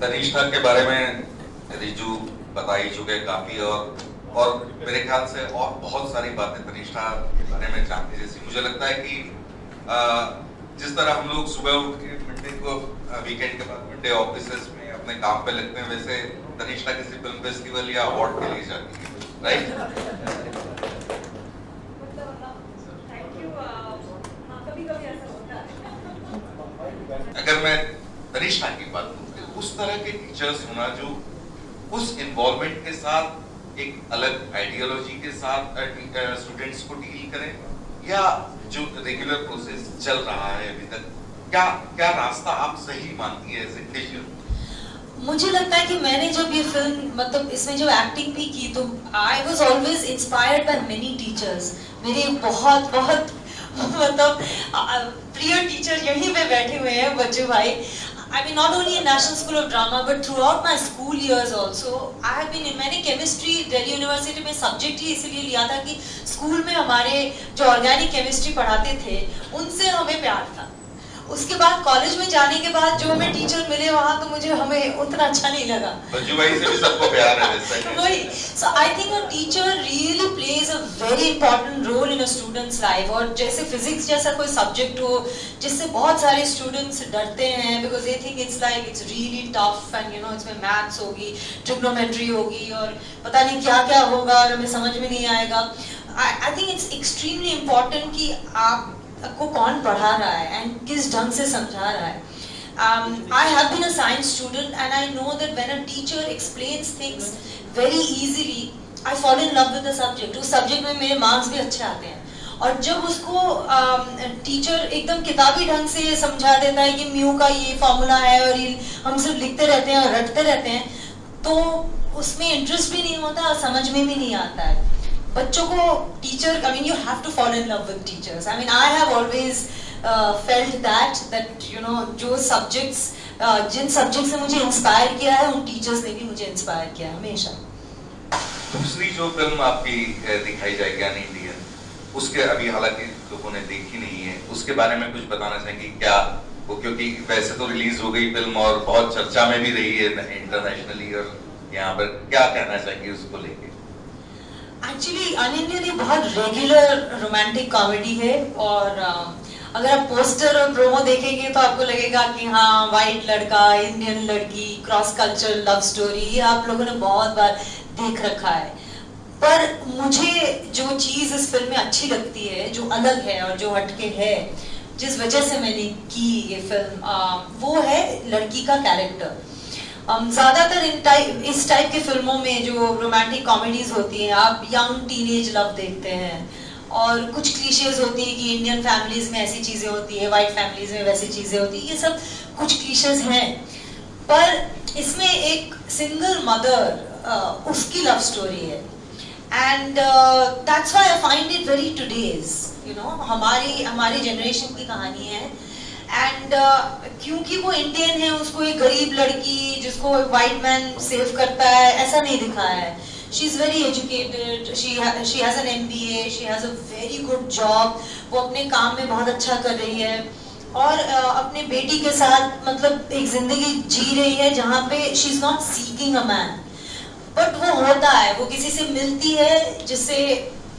तनिष्ठा के बारे में रिजू बता ही चुके काफी, और मेरे ख्याल से और बहुत सारी बातें तनिष्ठा के बारे में जानते जैसी मुझे लगता है कि जिस तरह हम लोग सुबह उठ के मंडे को वीकेंड के बाद मंडे ऑफिसेस में अपने काम पे लगते हैं, वैसे तनिष्ठा किसी फिल्म फेस्टिवल या अवार्ड के लिए जाती है, राइट? अगर मैं तनिष्ठा की बात करूं, उस तरह के टीचर्स होना जो उस इन्वॉल्वमेंट के साथ एक अलग आइडियोलॉजी के साथ स्टूडेंट्स को डील करें, या जो रेगुलर प्रोसेस चल रहा है अभी तक, क्या रास्ता आप सही मानती है एज ए टीचर? मुझे लगता है कि मैंने जब ये फिल्म मतलब इसमें जो एक्टिंग भी की तो I was always inspired by many teachers. मेरे बहुत बहुत मतलब प्रिय टीचर यहीं पे बैठे हुए हैं बच्चू भाई। I mean not only in National School of Drama but throughout my school years also I have been in मैंने केमिस्ट्री दिल्ली यूनिवर्सिटी में सब्जेक्ट ही इसलिए लिया था कि स्कूल में हमारे जो ऑर्गेनिक केमिस्ट्री पढ़ाते थे उनसे हमें प्यार था। उसके बाद कॉलेज में जाने के बाद जो हमें टीचर मिले वहाँ तो मुझे हमें उतना अच्छा नहीं लगा। बच्चू भाई से भी सबको प्यार है वैसा ही। वही, so I think a teacher really plays a very important role in a student's life। और जैसे फिजिक्स जैसा कोई सब्जेक्ट हो जिससे बहुत सारे स्टूडेंट्स डरते हैं because they think it's like it's really tough and you know इसमें मैथ्स होगी, ट्रिग्नोमेट्री होगी और पता नहीं क्या क्या होगा और हमें समझ में नहीं आएगा। I think it's extremely important कि आप को कौन पढ़ा रहा है एंड किस ढंग से समझा रहा है। I have been a science student and I know that when a teacher explains things very easily, I fall in love with the subject। उस सब्जेक्ट में मेरे मार्क्स भी अच्छे आते हैं। और जब उसको टीचर एकदम किताबी ढंग से समझा देता है कि म्यू का ये फॉर्मूला है और ये हम सिर्फ लिखते रहते हैं और रटते रहते हैं, तो उसमें इंटरेस्ट भी नहीं होता और समझ में भी नहीं आता है। बच्चों को teacher, I mean you have to fall in love with teachers। I mean I have always felt that you know जो subjects जिन subjects से मुझे इंस्पायर किया है उन टीचर्स ने भी मुझे इंस्पायर किया है हमेशा। दूसरी जो फिल्म आपकी दिखाई जाएगी यानी इंडियन, उसके अभी हालांकि लोगों ने देखी नहीं है, उसके बारे में कुछ बताना चाहेंगे क्या वो? क्योंकि वैसे तो रिलीज हो गई फिल्म और बहुत चर्चा में भी रही है इंटरनेशनली, और यहाँ पर क्या कहना चाहेंगे उसको लेके? एक्चुअली अनइंडियन ये बहुत रेगुलर रोमांटिक कॉमेडी है और अगर आप पोस्टर और प्रोमो देखेंगे तो आपको लगेगा कि हाँ वाइट लड़का इंडियन लड़की क्रॉस कल्चरल लव स्टोरी, ये आप लोगों ने बहुत बार देख रखा है। पर मुझे जो चीज इस फिल्म में अच्छी लगती है, जो अलग है और जो हटके है, जिस वजह से मैंने की ये फिल्म, वो है लड़की का कैरेक्टर। ज्यादातर इस टाइप के फिल्मों में जो रोमांटिक कॉमेडीज होती हैं आप यंग टीनेज लव देखते हैं और कुछ क्लीशेज होती है कि इंडियन फैमिलीज में ऐसी चीजें होती है, वाइट फैमिलीज में वैसी चीजें होती है, ये सब कुछ क्लीशेज हैं। पर इसमें एक सिंगल मदर उसकी लव स्टोरी है and that's why I find it very today's, you know हमारी जनरेशन की कहानी है। एंड क्योंकि वो इंडियन है, उसको एक गरीब लड़की जिसको व्हाइट मैन सेव करता है ऐसा नहीं दिखाया है। She is very educated, she has an MBA, she has a very good job, वो अपने काम में बहुत अच्छा कर रही है और अपने बेटी के साथ मतलब एक जिंदगी जी रही है जहाँ पे she is not seeking a man, but वो होता है, वो किसी से मिलती है जिससे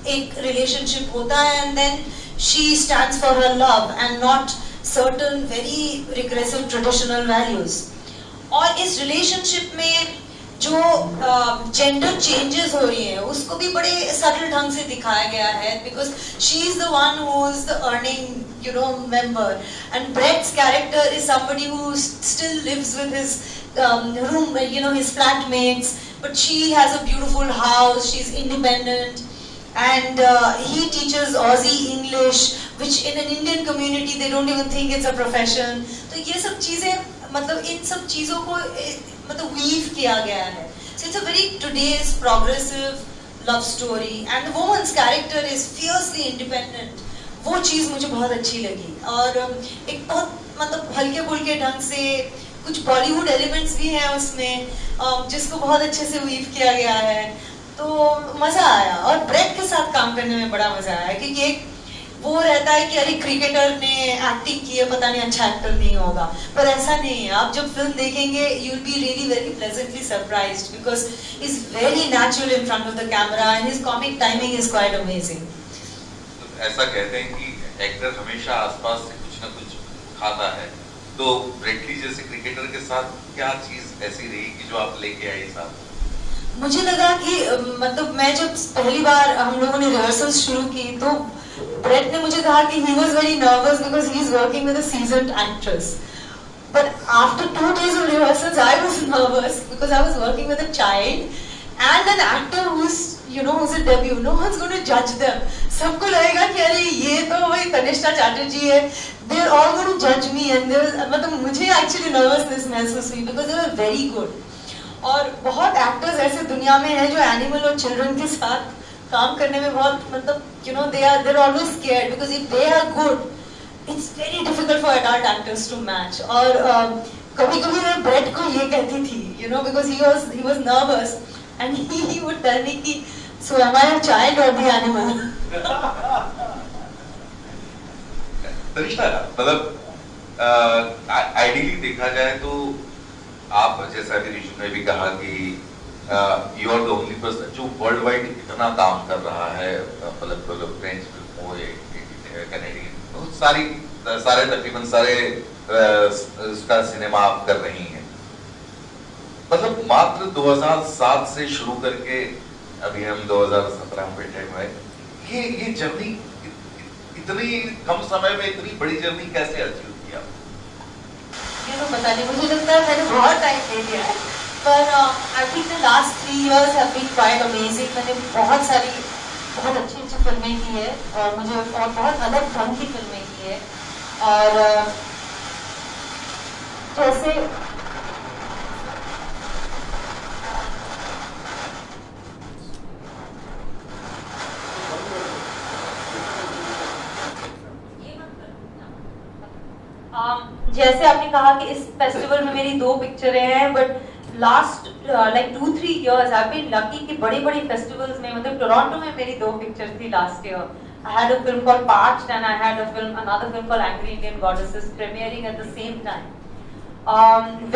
एक रिलेशनशिप होता है and then she stands for her love and not certain very regressive traditional values। और इस रिलेशनशिप में जो जेंडर चेंजेस हो रही हैं उसको भी बड़े सटल ढंग से दिखाया गया है because she is the one who is the earning you know member and Brett's character is somebody who still lives with his room, you know, his flatmates, but she has a beautiful house, she is independent and he teaches Aussie English which in an Indian community they don't even think it's a profession। तो ये सब चीजें मतलब इन सब चीजों को मतलब weave किया गया है। So it's a very today's progressive love story and the woman's character is fiercely independent। वो चीज मुझे बहुत अच्छी लगी और एक बहुत मतलब हल्के फुल्के ढंग से कुछ बॉलीवुड एलिमेंट्स भी हैं उसमें जिसको बहुत अच्छे से वीव किया गया है, तो मजा आया। और ब्रेड के साथ काम करने में बड़ा मजा आया क्योंकि एक वो रहता है कि अरे क्रिकेटर ने एक्टिंग की है, पता नहीं अच्छा एक्टर नहीं होगा, पर ऐसा नहीं है। आप जब फिल्म देखेंगे you will be really very pleasantly surprised because is very natural in front of the camera and his comic timing is quite amazing. ऐसा कहते हैं कि एक्टर हमेशा आसपास से कुछ ना कुछ खाता है, तो ब्रेटली जैसे क्रिकेटर के साथ क्या चीज ऐसी रही कि जो आप लेके आए साथ? मुझे लगा कि मतलब मैं जब पहली बार हम लोगों ने रिहर्सल्स शुरू की तो ब्रेट ने मुझे कहा कि he was very nervous because he is working with a seasoned actress. But after 2 days of rehearsals, I was nervous because I was working with a child and an actor who's who's a debut. No one's going to judge them. सबको लगेगा कि अरे ये तो वही तनिष्ठा चैटर्जी है. They're all going to judge me and मतलब मुझे actually nervousness महसूस हुई because they were very good. और बहुत एक्टर्स ऐसे दुनिया में हैं जो एनिमल और चिल्ड्रन के साथ काम करने में बहुत मतलब they're always scared because if they are good it's very difficult for adult actors to match. और कभी-कभी मैं ब्रेट को ये कहती थी because he was nervous and he would tell me कि so am I a child or the animal? Tanishtha, मतलब ideally देखा जाए तो आप जैसा अभी ऋषि ने भी कहा कि you are the only person जो वर्ल्ड वाइड इतना काम कर रहा है, मतलब फ्रेंच फिल्म हो कैनेडियन, सारे तकरीबन सारे उसका सिनेमा आप कर रही हैं। मतलब मात्र 2007 से शुरू करके अभी हम 2017 में बैठे हुए हैं, ये जर्नी इतनी कम समय में इतनी बड़ी जर्नी कैसे अचीव किया? ये तो पता नहीं, मुझे लगता है मैंने बहुत टाइम ले लिया है, पर I think the last 3 years have been quite amazing. मैंने बहुत अच्छी फिल्में की है और बहुत अलग ढंग की फिल्में की है। और जैसे जैसे आपने कहा कि इस फेस्टिवल में मेरी 2 पिक्चरें हैं, but last like 2-3 years I've been lucky कि बड़े फेस्टिवल्स में, मतलब टोरंटो में मेरी 2 पिक्चर्स थी last year. I had a film called Parched and I had another film called Angry Indian Goddesses premiering at the same time.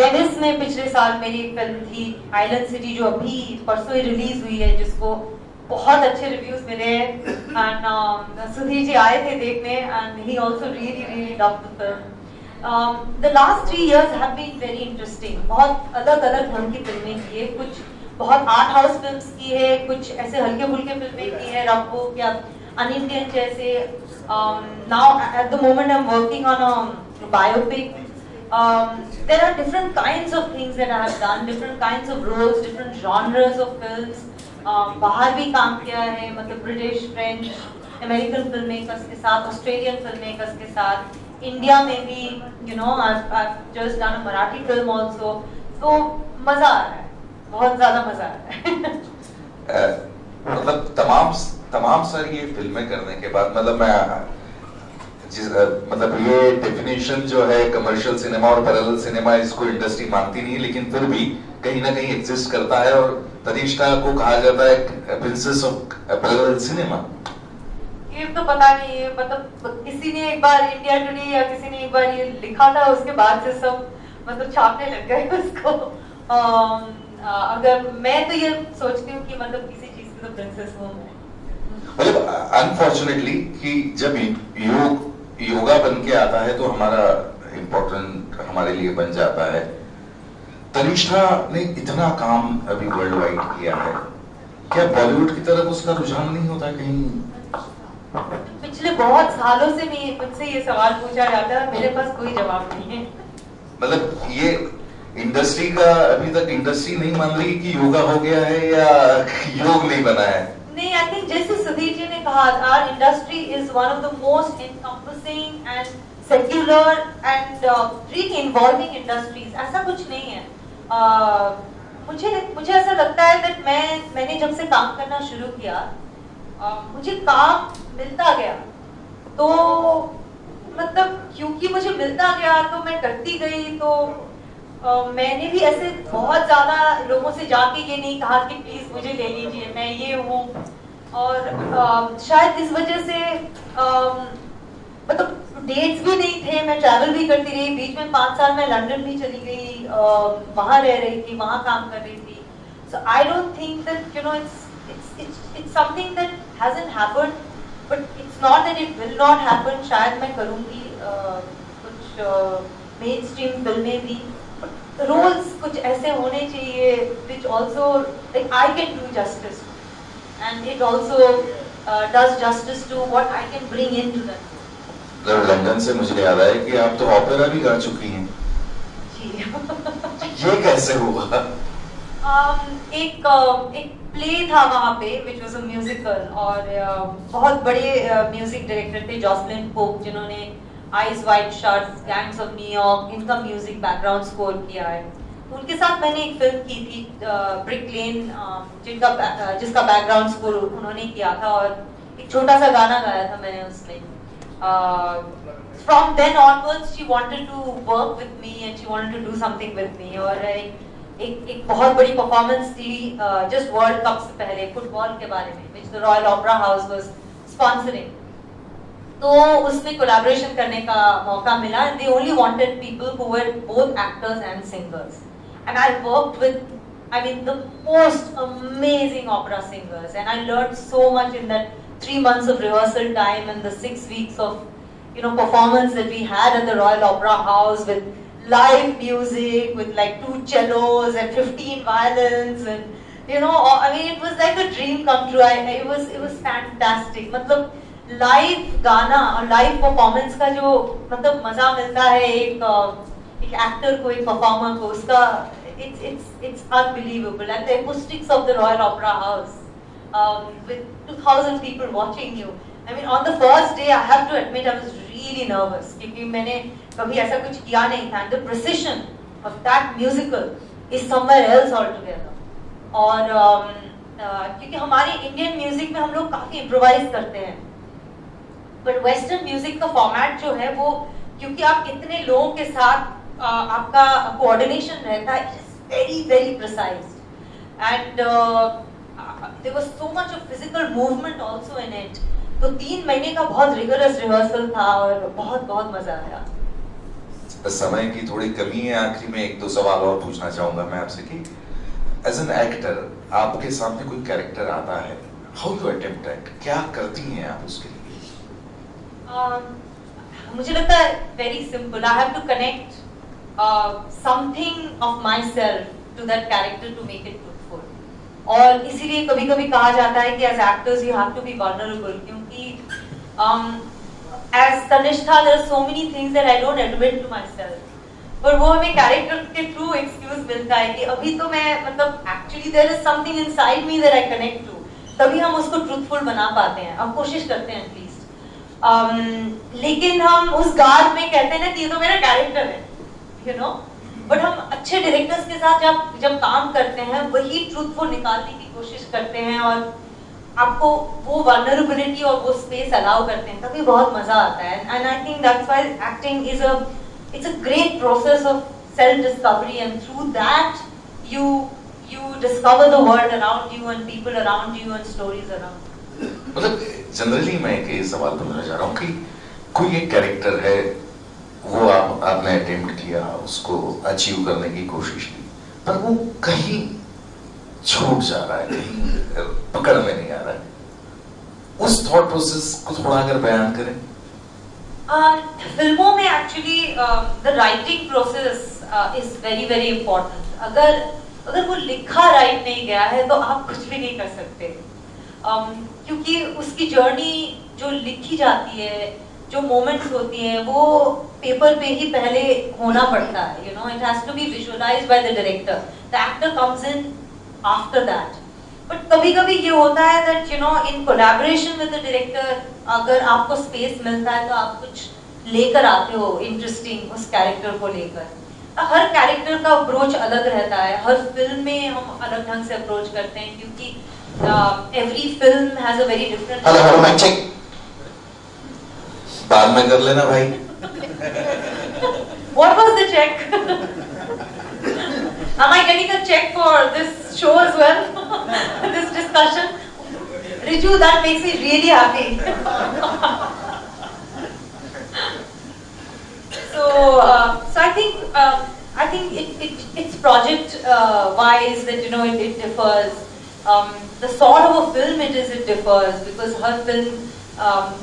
Venice में पिछले साल मेरी एक फिल्म थी आइलैंड सिटी, जो अभी परसों ही रिलीज हुई है, जिसको बहुत अच्छे रिव्यूज मिले एंड सुधीर जी आए थे देखने and he also really loved the film. The last 3 years have been very interesting. बहुत अलग ढंग की फिल्में की है, कुछ बहुत आर्ट हाउस फिल्म्स की है, कुछ ऐसे हल्के फुल्के फिल्में की है, रब्बो या अनइंडियन जैसे। Now at the moment I'm working on a biopic. There are different kinds of things that I have done, different kinds of roles, different genres of films. बाहर भी काम किया है, मतलब British, French, American film makers के साथ, Australian film makers के साथ, इंडिया में भी I've just done a Marathi film also. तो मजा आ रहा है, बहुत ज्यादा मजा आ रहा है। मतलब तमाम सारी ये फिल्में करने के बाद, मतलब मतलब ये डेफिनेशन जो है कमर्शियल सिनेमा और पैरेलल सिनेमा, इसको इंडस्ट्री मानती नहीं, लेकिन फिर भी कहीं ना कहीं एग्जिस्ट करता है और तनिष्ठा को कहा जाता है प्रिंसेस ऑफ पैरेलल सिनेमा। ये तो पता नहीं है, मतलब किसी ने एक बार इंडिया टुडे या किसी ने एक बार ये लिखा था, उसके बाद से सब मतलब छापने लग गए उसको। अगर मैं तो ये सोचती हूँ कि मतलब किसी चीज की तो प्रिंसेस हूँ मैं। मतलब अनफॉर्चुनेटली कि जब योगा बन के आता है तो हमारा इम्पोर्टेंट हमारे लिए बन जाता है। तनिष्ठा ने इतना काम अभी वर्ल्ड वाइड किया है, क्या बॉलीवुड की तरफ उसका रुझान नहीं होता कहीं? पिछले बहुत सालों से मुझसे ये सवाल पूछा जाता है, मेरे पास कोई जवाब नहीं है। मतलब ये इंडस्ट्री का अभी तक इंडस्ट्री नहीं मान रही कि योगा हो गया है या योग नहीं बना है? नहीं, आई थिंक जैसे सुधीर जी ने कहा, our industry is one of the most encompassing and secular and really involving industries. ऐसा कुछ नहीं है। मुझे ऐसा लगता है कि मैंने जब से काम करना शुरू किया, मुझे काम मिलता गया, तो मतलब क्योंकि मुझे मिलता गया तो मैं करती गई। तो मैंने भी ऐसे बहुत ज्यादा लोगों से जाके ये नहीं कहा कि प्लीज मुझे ले लीजिए, मैं ये हूँ। और शायद इस वजह से मतलब डेट्स भी नहीं थे, मैं ट्रैवल भी करती रही, बीच में 5 साल मैं लंदन भी चली गई, वहाँ रह रही थी, वहाँ काम कर रही थी. So I don't think that, you know, it's something that hasn't happened, but it's not that it will not happen. शायद मैं करूँगी कुछ mainstream फिल्में भी, roles कुछ ऐसे होने चाहिए which also like I can do justice, and it also does justice to what I can bring into that. London से मुझे याद आया कि आप तो ऑपेरा भी गा चुकी हैं. जी. ये कैसे हुआ? एक प्ले था वहाँ पे which was a musical, और बहुत बड़े म्यूजिक डायरेक्टर थे जॉसलिन पोप, जिन्होंने eyes wide shut, gangs of New York, इनका म्यूजिक बैकग्राउंड स्कोर किया है. तो उनके साथ मैंने एक फिल्म की थी ब्रिक लेन, जिसका बैकग्राउंड स्कोर उन्होंने किया था, और एक छोटा सा गाना गाया था मैंने उसमें. From then onwards she wanted to work with me and she wanted to do something with me. और एक बहुत बड़ी परफॉर्मेंस थी जस्ट वर्ल्ड कप से पहले फुटबॉल के बारे में, which the Royal Opera House was sponsoring. तो उसमें कोलैबोरेशन करने का मौका मिला. They only wanted people who were both actors and singers, and I worked with, I mean, the most amazing opera singers, and I learned so much in that 3 months of rehearsal time and the 6 weeks of, you know, performance that we had at the Royal Opera House with live music, with like 2 cellos and 15 violins, and you know, I mean, it was like a dream come true. It was fantastic. मतलब live गाना और live performance का जो मतलब मजा मिलता है एक actor को, एक performer को, उसका it's unbelievable. And the acoustics of the Royal Opera House, with 2,000 people watching you. I mean, on the first day, I have to admit, I was really nervous क्योंकि मैंने कभी ऐसा कुछ किया नहीं था. And the precision of that musical is somewhere else altogether. और क्योंकि हमारे इंडियन म्यूजिक में हम लोग काफी इम्प्रोवाइज करते हैं, बट वेस्टर्न म्यूजिक का फॉर्मेट जो है वो, क्योंकि आप इतने लोगों के साथ आपका कोऑर्डिनेशन रहता है, it is very very precise, and there was so much of physical movement also in it. तो 3 महीने का बहुत रिगरस रिहर्सल था और बहुत बहुत मजा आया. समय की थोड़ी कमी है, आखिरी में 1-2 सवाल और पूछना चाहूंगा मैं आपसे कि एज एन एक्टर आपके सामने कोई कैरेक्टर आता है, हाउ यू अटेम्प्ट इट, क्या करती हैं आप उसके लिए? मुझे लगता है very simple. I have to connect something of my self to that character to make it truthful. और इसीलिए कभी कभी कहा जाता है कि as actors you have to be vulnerable, क्योंकि as Tannishtha there are so many things that I don't admit to my self, पर वो हमें कैरेक्टर के थ्रू एक्सक्यूज मिलता है कि अभी तो मैं मतलब actually there is something inside me that I connect to, तभी हम उसको ट्रूथफुल बना पाते हैं. अब कोशिश करते हैं एटलीस्ट. लेकिन हम उस गार्ड में कहते हैं ना कि ये तो मेरा कैरेक्टर है, यू नो, बट हम अच्छे डायरेक्टर्स के साथ जब काम करते हैं वही ट्रूथफुल निकालने की कोशिश करते हैं और आपको वो वल्नरेबिलिटी और वो स्पेस अलाउ करते हैं, तभी बहुत मजा आता है. And I think that's why acting is it's a great process of self-discovery, and through that you discover the world around you and people around you and stories around you. मतलब generally मैं एक सवाल पूछना चाह रहा हूँ कि कोई एक कैरेक्टर है वो आपने अटेम्प्ट किया, उसको अचीव करने की कोशिश की, पर वो कहीं छूट जा रहा है, कहीं पकड़ में नहीं आ रहा है, उस थॉट प्रोसेस को थोड़ा अगर बयान करें. फिल्मों में actually the writing process is very very important. अगर वो लिखा राइट नहीं गया है तो आप कुछ भी नहीं कर सकते, क्योंकि उसकी जर्नी जो लिखी जाती है, जो मोमेंट्स होती हैं, वो पेपर पे ही पहले होना पड़ता है. You know, it has to be visualised by the director. The actor comes in after that. But कभी कभी ये होता है that you know in collaboration with the director, अगर आपको स्पेस मिलता है तो आप कुछ लेकर आते हो इंटरेस्टिंग उस कैरेक्टर को लेकर. हर कैरेक्टर का अप्रोच अलग रहता है, हर फिल्म में हम अलग ढंग से अप्रोच करते हैं, क्योंकि every film has a very different. Hello मैं चेक बाद में कर लेना भाई. What was the check? Am I getting a check for this show as well? This discussion? Riju, that makes me really happy. So I think it's project wise that it differs. The sort of a film it differs because her film,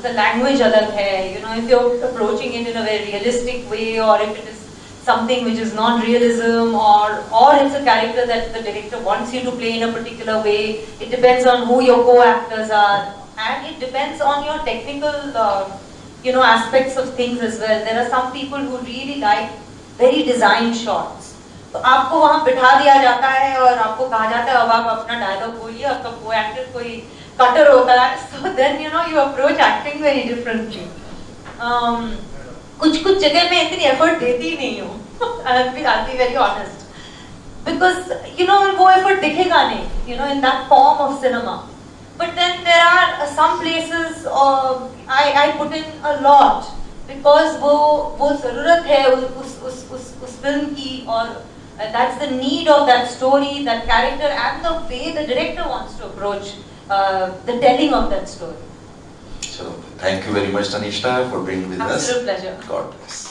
the language alag hai. If you're approaching it in a very realistic way, or if it is something which is not realism, or it's a character that the director wants you to play in a particular way. It depends on who your co-actors are, and it depends on your technical aspects of things as well. There are some people who really like very designed shots. तो आपको वहाँ बिठा दिया जाता है और आपको कहा जाता है अब आप अपना डायलॉग बोलिए, आपका को-एक्टर कोई कटर होता है. So then you approach acting very differently. कुछ जगह मैं इतनी एफर्ट देती ही नहीं हूँ. I'll be very honest, because वो एफर्ट दिखेगा नहीं, in that form of cinema. But then there are some places I put in a lot because वो ज़रूरत है उस फिल्म की, और that's the need of that story, that character, and the way the director wants to approach the telling of that story. So, thank you very much, Tanishta, for being with us. Absolute pleasure. God bless.